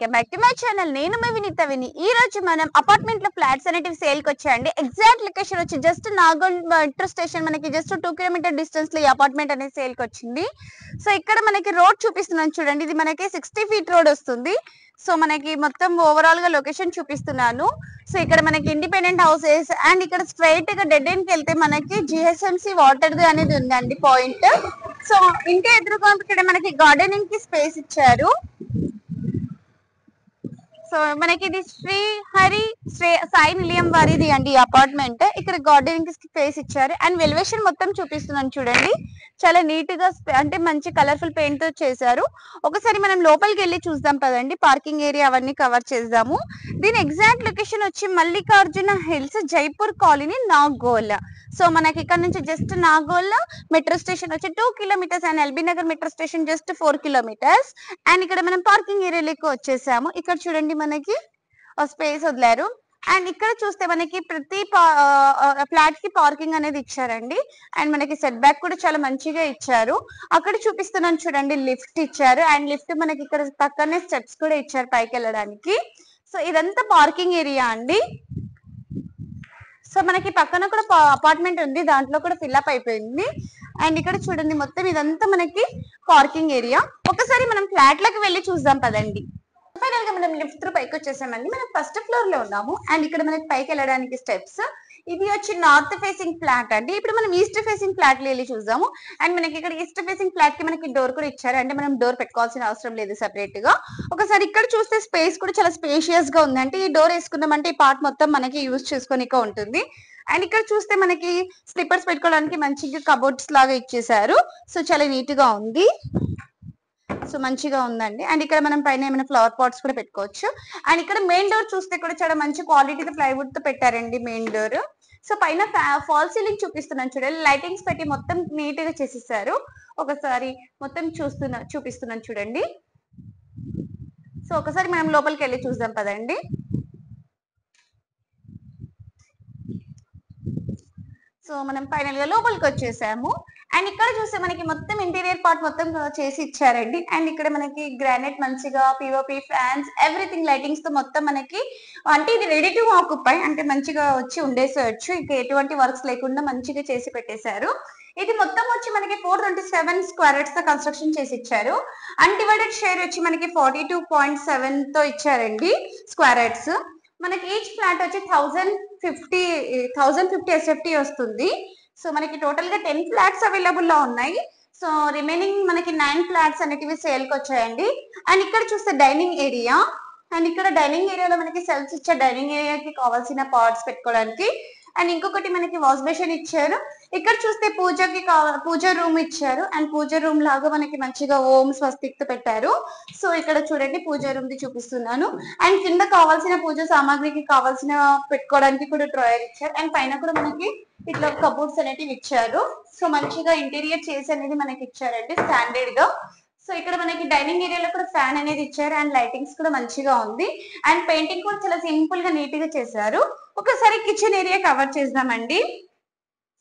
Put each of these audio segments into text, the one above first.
Welcome back to my channel. నేను మీ విని ఈ రోజు మనం అపార్ట్మెంట్ లో ఫ్లాట్స్ అనేటివి సేల్ కి వచ్చాయండి. ఎగ్జాక్ట్ లొకేషన్ వచ్చి జస్ట్ నాగోల్ మెట్రో స్టేషన్ మనకి జస్ట్ 2 కిలోమీటర్ డిస్టెన్స్ లో ఈ అపార్ట్మెంట్ అనేది సేల్ కి వచ్చింది. సో ఇక్కడ మనకి రోడ్ చూపిస్తున్నాను చూడండి. ఇది మనకి 60 ఫీట్ రోడ్ వస్తుంది. సో మనకి మొత్తం ఓవరాల్ గా లొకేషన్ చూపిస్తున్నాను. సో ఇక్కడ మనకి ఇండిపెండెంట్ హౌసెస్ అండ్ ఇక్కడ స్ట్రైట్ గా డెడ్ ఎండ్ కి వెళ్తే మనకి జిహెచ్ఎంసి వాటర్ అనేది ఉందండి పాయింట్. సో ఇంటి ఎదురుగా ఇక్కడ మనకి గార్డెనింగ్ కి స్పేస్ ఇచ్చారు. సో మనకి ఇది శ్రీ హరి సాయి నిలయం వారిది అండి అపార్ట్మెంట్. ఇక్కడ గార్డెనింగ్ కి స్పేస్ ఇచ్చారు అండ్ వెలివేషన్ మొత్తం చూపిస్తున్నాను చూడండి. చాలా నీట్ గా అంటే మంచి కలర్ఫుల్ పెయింట్ తో చేశారు. ఒకసారి మనం లోపలికి వెళ్ళి చూద్దాం పదండి. పార్కింగ్ ఏరియా అవన్నీ కవర్ చేద్దాము. దీని ఎగ్జాక్ట్ లొకేషన్ వచ్చి Mallikarjuna hills, Jaipur colony, Nagole. So మనకి ఇక్కడ నుంచి జస్ట్ నాగోల్ మెట్రో స్టేషన్ వచ్చి 2 kilometres and LB Nagar metro station just 4 kilometres. And ఇక్కడ మనం పార్కింగ్ ఏరియాలోకి వచ్చేసాము. ఇక్కడ చూడండి మనకి స్పేస్ వదిలారు. అండ్ ఇక్కడ చూస్తే మనకి ప్రతి ఫ్లాట్ కి పార్కింగ్ అనేది ఇచ్చారండి. అండ్ మనకి సెట్ బ్యాక్ కూడా చాలా మంచిగా ఇచ్చారు. అక్కడ చూపిస్తున్నాను చూడండి, లిఫ్ట్ ఇచ్చారు. అండ్ లిఫ్ట్ మనకి ఇక్కడ పక్కనే స్టెప్స్ కూడా ఇచ్చారు పైకి వెళ్ళడానికి. సో ఇదంతా పార్కింగ్ ఏరియా అండి. సో మనకి పక్కన కూడా అపార్ట్మెంట్ ఉంది, దాంట్లో కూడా ఫిల్అప్ అయిపోయింది. అండ్ ఇక్కడ చూడండి మొత్తం ఇదంతా మనకి పార్కింగ్ ఏరియా. ఒకసారి మనం ఫ్లాట్ లకు వెళ్ళి చూద్దాం పదండి. ఫైనల్ గా మనం లిఫ్ట్ త్రూ పైకి వచ్చేసామండి. మనం ఫస్ట్ ఫ్లోర్ లో ఉన్నాము. అండ్ ఇక్కడ మనకి పైకి వెళ్ళడానికి స్టెప్స్. ఇది వచ్చి నార్త్ ఫేసింగ్ ఫ్లాట్ అండి. ఇప్పుడు మనం ఈస్ట్ ఫేసింగ్ ఫ్లాట్ లో వెళ్ళి చూద్దాము. అండ్ మనకి ఇక్కడ ఈస్ట్ ఫేసింగ్ ఫ్లాట్ కి మనకి డోర్ కూడా ఇచ్చారు. అంటే మనం డోర్ పెట్టుకోవాల్సిన అవసరం లేదు సెపరేట్ గా. ఒకసారి ఇక్కడ చూస్తే స్పేస్ కూడా చాలా స్పేషియస్ గా ఉంది. అంటే ఈ డోర్ వేసుకున్నామంటే ఈ పార్ట్ మొత్తం మనకి యూజ్ చేసుకోనిక ఉంటుంది. అండ్ ఇక్కడ చూస్తే మనకి స్లిప్పర్స్ పెట్టుకోవడానికి మంచిగా కబోర్డ్స్ లాగా ఇచ్చేసారు. సో చాలా నీట్ గా ఉంది. సో మంచిగా ఉందండి. అండ్ ఇక్కడ మనం పైన ఏమైనా ఫ్లవర్ పాట్స్ కూడా పెట్టుకోవచ్చు. అండ్ ఇక్కడ మెయిన్ డోర్ చూస్తే కూడా చాలా మంచి క్వాలిటీ ప్లైవుడ్ తో పెట్టారండి మెయిన్ డోర్. సో పైన ఫాల్ సీలింగ్ చూపిస్తున్నాను చూడండి. లైటింగ్స్ పెట్టి మొత్తం నీట్ గా చేసేసారు. ఒకసారి మొత్తం చూపిస్తున్నాను చూడండి. సో ఒకసారి మనం లోపలికి వెళ్ళి చూద్దాం పదండి. సో మనం ఫైనల్ గా లోపలికి వచ్చేసాము. అండ్ ఇక్కడ చూస్తే మనకి మొత్తం ఇంటీరియర్ పార్ట్ మొత్తం చేసి ఇచ్చారండి. అండ్ ఇక్కడ మనకి గ్రానైట్ మంచిగా పిఓపి ఫ్యాన్స్ ఎవ్రీథింగ్ లైటింగ్స్ తో మొత్తం మనకి అంటే ఇది రెడీ టు ఆక్యుపై, అంటే మంచిగా వచ్చి ఉండేసేయచ్చు. ఇంకా ఎటువంటి వర్క్స్ లేకుండా మంచిగా చేసి పెట్టేశారు. ఇది మొత్తం వచ్చి మనకి 427 స్క్వేర్ యార్డ్స్ తో కన్స్ట్రక్షన్ చేసి ఇచ్చారు. అన్డివైడెడ్ షేర్ వచ్చి మనకి 42.7 తో ఇచ్చారండి స్క్వేర్ యార్డ్స్. మనకి ఈచ్ ఫ్లాట్ వచ్చి 1050 SFT వస్తుంది. సో మనకి టోటల్ గా 10 ఫ్లాట్స్ అవైలబుల్ లో ఉన్నాయి. సో రిమైనింగ్ మనకి 9 ఫ్లాట్స్ అనేటివి సేల్ కి వచ్చాయండి. అండ్ ఇక్కడ చూస్తే డైనింగ్ ఏరియా. అండ్ ఇక్కడ డైనింగ్ ఏరియాలో మనకి సెల్ఫ్స్ ఇచ్చే డైనింగ్ ఏరియాకి కావాల్సిన పార్ట్స్ పెట్టుకోవడానికి. అండ్ ఇంకొకటి మనకి వాష్ బేసిన్ ఇచ్చారు. ఇక్కడ చూస్తే పూజ రూమ్ ఇచ్చారు. అండ్ పూజ రూమ్ లాగా మనకి మంచిగా ఓం స్వస్తిక్ తో పెట్టారు. సో ఇక్కడ చూడండి పూజ రూమ్ ది చూపిస్తున్నాను. అండ్ కింద కావాల్సిన పూజ సామాగ్రికి కావాల్సిన పెట్టుకోవడానికి కూడా డ్రాయర్ ఇచ్చారు. అండ్ పైన కూడా మనకి ఇట్లా కబోర్డ్స్ అనేటివి ఇచ్చారు. సో మంచిగా ఇంటీరియర్ చేసి అనేది మనకి ఇచ్చారండి స్టాండర్డ్ గా. సో ఇక్కడ మనకి డైనింగ్ ఏరియాలో కూడా ఫ్యాన్ అనేది ఇచ్చారు. అండ్ లైటింగ్స్ కూడా మంచిగా ఉంది. అండ్ పెయింటింగ్ కూడా చాలా సింపుల్ గా నీట్ గా చేశారు. ఒకసారి కిచెన్ ఏరియా కవర్ చేద్దామండి.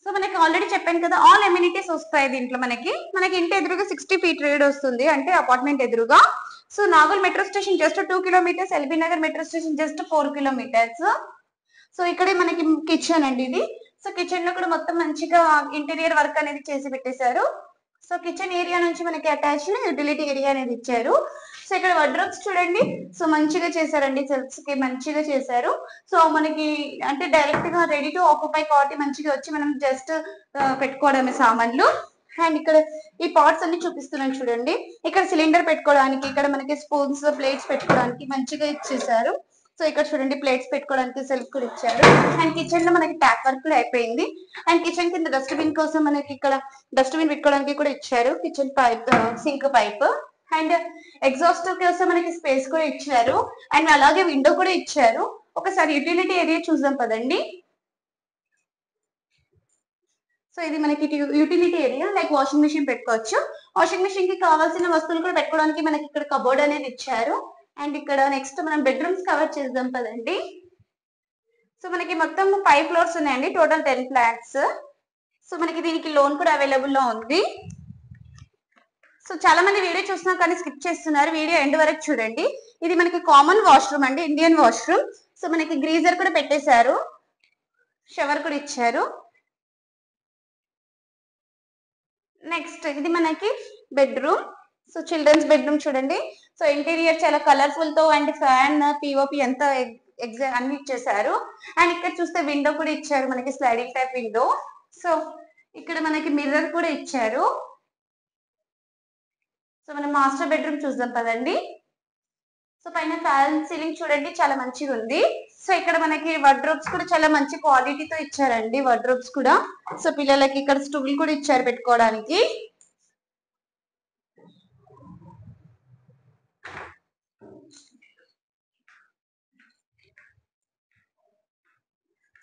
సో మనకి ఆల్రెడీ చెప్పాను కదా, ఆల్ ఎమ్యూనిటీస్ వస్తాయి దీంట్లో. మనకి ఇంటి ఎదురుగా 60 ఫీట్ రోడ్ వస్తుంది, అంటే అపార్ట్మెంట్ ఎదురుగా. So Nagole metro station just 2 kilometres, LB Nagar metro station just 4 kilometres. So ఇక్కడే మనకి కిచెన్ అండి ఇది. సో కిచెన్ లో కూడా మొత్తం మంచిగా ఇంటీరియర్ వర్క్ అనేది చేసి పెట్టేశారు. సో కిచెన్ ఏరియా నుంచి మనకి అటాచ్ యూటిలిటీ ఏరియా అనేది ఇచ్చారు. సో ఇక్కడ వార్డ్రోబ్స్ చూడండి. సో మంచిగా చేశారండి, సెల్ఫ్స్ కి మంచిగా చేశారు. సో మనకి అంటే డైరెక్ట్ గా రెడీ టు ఆక్యుపై కాబట్టి మంచిగా వచ్చి మనం జస్ట్ పెట్టుకోవడమే సామాన్లు. అండ్ ఇక్కడ ఈ పార్ట్స్ అన్ని చూపిస్తున్నాను చూడండి. ఇక్కడ సిలిండర్ పెట్టుకోవడానికి, ఇక్కడ మనకి స్పూన్స్ ప్లేట్స్ పెట్టుకోవడానికి మంచిగా ఇచ్చేసారు. సో ఇక్కడ చూడండి ప్లేట్స్ పెట్టుకోవడానికి సెల్ఫ్ కూడా ఇచ్చారు. అండ్ కిచెన్ లో మనకి ట్యాప్ వర్క్ కూడా అయిపోయింది. అండ్ కిచెన్ కింద డస్ట్బిన్ కోసం మనకి ఇక్కడ డస్ట్బిన్ పెట్టుకోవడానికి కూడా ఇచ్చారు. Kitchen pipe, sink pipe. And exhaust కోసం మనకి స్పేస్ కూడా ఇచ్చారు. అండ్ అలాగే విండో కూడా ఇచ్చారు. ఒకసారి యూటిలిటీ ఏరియా చూద్దాం పదండి. సో ఇది మనకి utility area, like washing machine పెట్టుకోవచ్చు. వాషింగ్ మిషన్ కి కావాల్సిన వస్తువులు కూడా పెట్టుకోవడానికి మనకి ఇక్కడ కబోర్డ్ అనేది ఇచ్చారు. అండ్ ఇక్కడ నెక్స్ట్ మనం బెడ్రూమ్స్ కవర్ చేద్దాం పదండి. సో మనకి మొత్తం 5 ఫ్లోర్స్ ఉన్నాయండి, టోటల్ 10 ఫ్లాట్స్. సో మనకి దీనికి లోన్ కూడా అవైలబుల్ లో ఉంది. సో చాలా మంది వీడియో చూస్తున్నా కానీ స్కిప్ చేస్తున్నారు. వీడియో ఎండ్ వరకు చూడండి. ఇది మనకి కామన్ వాష్రూమ్ అండి, ఇండియన్ వాష్రూమ్. సో మనకి గ్రీజర్ కూడా పెట్టేశారు, షవర్ కూడా ఇచ్చారు. నెక్స్ట్ ఇది మనకి బెడ్రూమ్. సో చిల్డ్రన్స్ బెడ్రూమ్ చూడండి. సో ఇంటీరియర్ చాలా కలర్ఫుల్ తో అండ్ ఫ్యాన్ పిఓపి ఎంత ఎగ్జాక్ట్ అన్ని ఇచ్చేసారు. అండ్ ఇక్కడ చూస్తే విండో కూడా ఇచ్చారు మనకి, స్లైడింగ్ టైప్ విండో. సో ఇక్కడ మనకి మిర్రర్ కూడా ఇచ్చారు. సో మనం మాస్టర్ బెడ్రూమ్ చూద్దాం పదండి. సో పైన ఫ్యాన్ సీలింగ్ చూడండి చాలా మంచిగా ఉంది. సో ఇక్కడ మనకి వార్డ్రోబ్స్ కూడా చాలా మంచి క్వాలిటీతో ఇచ్చారండి, వార్డ్రోబ్స్ కూడా. సో పిల్లలకి ఇక్కడ స్టూల్ కూడా ఇచ్చారు పెట్టుకోవడానికి.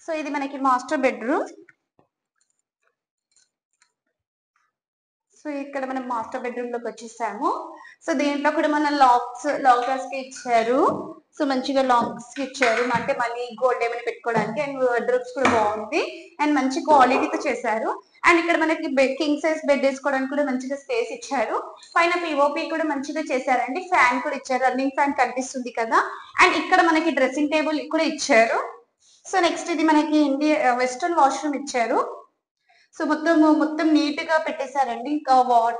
సో ఇది మనకి మాస్టర్ బెడ్రూమ్. సో ఇక్కడ మనం మాస్టర్ బెడ్రూమ్ లోకి వచ్చేసాము. సో దీంట్లో కూడా మన లాకర్స్ కి ఇచ్చారు. సో మంచిగా లాక్స్ ఇచ్చారు అంటే మళ్ళీ గోల్డ్ ఏమైనా పెట్టుకోవడానికి. అండ్ వార్డ్రోబ్స్ కూడా బాగుంది అండ్ మంచి క్వాలిటీతో చేశారు. అండ్ ఇక్కడ మనకి కింగ్ సైజ్ బెడ్ వేసుకోవడానికి కూడా మంచిగా స్పేస్ ఇచ్చారు. పైన పిఓపి కూడా మంచిగా చేశారండి, ఫ్యాన్ కూడా ఇచ్చారు, రన్నింగ్ ఫ్యాన్ కనిపిస్తుంది కదా. అండ్ ఇక్కడ మనకి డ్రెస్సింగ్ టేబుల్ కూడా ఇచ్చారు. సో నెక్స్ట్ ఇది మనకి వెస్టర్న్ వాష్రూమ్ ఇచ్చారు. సో మొత్తం నీట్ గా పెట్టేశారండి. ఇంకా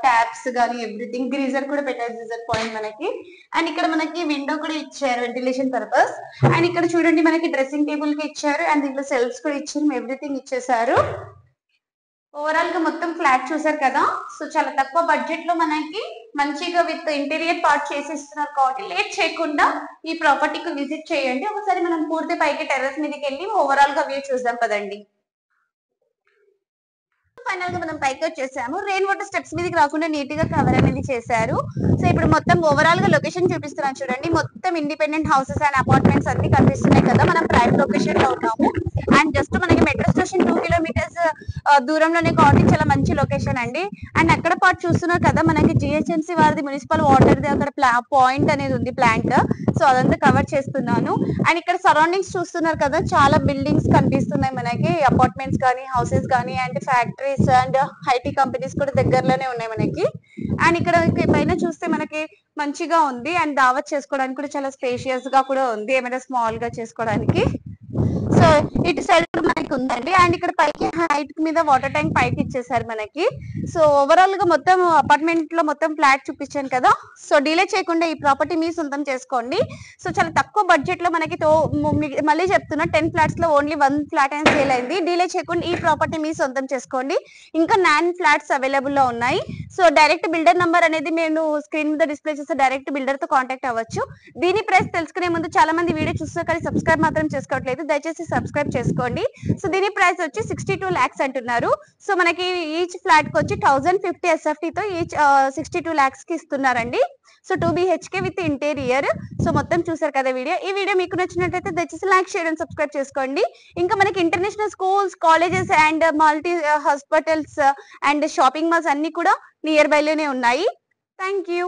ట్యాప్స్ కానీ ఎవ్రీథింగ్, గ్రీజర్ కూడా పెట్టారు, గ్రీజర్ పాయింట్ మనకి. అండ్ ఇక్కడ మనకి విండో కూడా ఇచ్చారు వెంటిలేషన్ పర్పస్. అండ్ ఇక్కడ చూడండి మనకి డ్రెస్సింగ్ టేబుల్ కి ఇచ్చారు అండ్ దీంట్లో సెల్ఫ్స్ కూడా ఇచ్చారు, ఎవ్రీథింగ్ ఇచ్చేసారు. ఓవరాల్ గా మొత్తం ఫ్లాట్ చూసారు కదా. సో చాలా తక్కువ బడ్జెట్ లో మనకి మంచిగా విత్ ఇంటీరియర్ పార్ట్ చేసిస్తున్నారు కాబట్టి లేట్ చేయకుండా ఈ ప్రాపర్టీకి విజిట్ చేయండి. ఒకసారి మనం పూర్తి పైకి టెర్రస్ మీదకి వెళ్ళి ఓవరాల్ గా వ్యూ చూద్దాం పదండి. ఫైనల్ గా మనం పైకి వచ్చేసాము. రెయిన్ వాటర్ స్టెప్స్ మీదకి రాకుండా నీట్ గా కవర్ అనేది చేశారు. సో ఇప్పుడు మొత్తం ఓవరాల్ గా లొకేషన్ చూపిస్తున్నాను చూడండి. మొత్తం ఇండిపెండెంట్ హౌసెస్ అండ్ అపార్ట్మెంట్స్ అన్ని కనిపిస్తున్నాయి కదా. మనం ప్రైమ్ లొకేషన్ లో ఉన్నాము అండ్ జస్ట్ మనకి మెట్రో స్టేషన్ 2 కిలోమీటర్స్ దూరంలోనే కాబట్టి చాలా మంచి లొకేషన్ అండి. అండ్ అక్కడ పాటు చూస్తున్నారు కదా మనకి జిహెచ్ఎంసీ వారిది మున్సిపల్ వాటర్ ది అక్కడ పాయింట్ అనేది ఉంది, ప్లాంట్. సో అదంతా కవర్ చేస్తున్నాను. అండ్ ఇక్కడ సరౌండింగ్స్ చూస్తున్నారు కదా, చాలా బిల్డింగ్స్ కనిపిస్తున్నాయి మనకి, అపార్ట్మెంట్స్ కానీ హౌసెస్ కానీ and factories and IT companies కూడా దగ్గరలోనే ఉన్నాయి మనకి. అండ్ ఇక్కడ పైన చూస్తే మనకి మంచిగా ఉంది అండ్ దావత్ చేసుకోవడానికి కూడా చాలా స్పేషియస్ గా కూడా ఉంది, ఏమైనా స్మాల్ గా చేసుకోవడానికి. సో ఇటు సైడ్ మనకి ఉందండి. అండ్ ఇక్కడ పైకి హైట్ మీద వాటర్ ట్యాంక్ పైకి ఇచ్చేసారు మనకి. సో ఓవరాల్ గా మొత్తం అపార్ట్మెంట్ లో మొత్తం ఫ్లాట్ చూపించాను కదా. సో డిలే చేయకుండా ఈ ప్రాపర్టీ మీ సొంతం చేసుకోండి. సో చాలా తక్కువ బడ్జెట్ లో మనకి మళ్ళీ చెప్తున్నా 10 ఫ్లాట్స్ లో ఓన్లీ 1 ఫ్లాట్ అని సేల్ అయింది. డిలే చేయకుండా ఈ ప్రాపర్టీ మీ సొంతం చేసుకోండి. ఇంకా 9 ఫ్లాట్స్ అవైలబుల్ లో ఉన్నాయి. సో డైరెక్ట్ బిల్డర్ నంబర్ అనేది నేను స్క్రీన్ మీద డిస్ప్లే చేస్తే డైరెక్ట్ బిల్డర్ తో కాంటాక్ట్ అవ్వచ్చు. దీని ప్రైస్ తెలుసుకునే ముందు చాలా మంది వీడియో చూస్తే కానీ సబ్స్క్రైబ్ మాత్రం చేసుకోవట్లేదు, దయచేసి సబ్స్క్రైబ్ చేసుకోండి. సో దీని ప్రైస్ వచ్చి 62 lakhs అంటున్నారు. సో మనకి ఈచ్ ఫ్లాట్ కి వచ్చి 1050 SFT తో ఈచ్ 62 lakhs కి ఇస్తున్నారండి. So 2 BHK with interior. So మొత్తం చూసారు కదా వీడియో. ఈ వీడియో మీకు నచ్చినట్లయితే దయచేసి లైక్, షేర్ అండ్ సబ్స్క్రైబ్ చేసుకోండి. ఇంకా మనకి international schools, colleges and multi hospitals and shopping malls అన్ని కూడా నియర్ బై లోనే ఉన్నాయి. Thank you.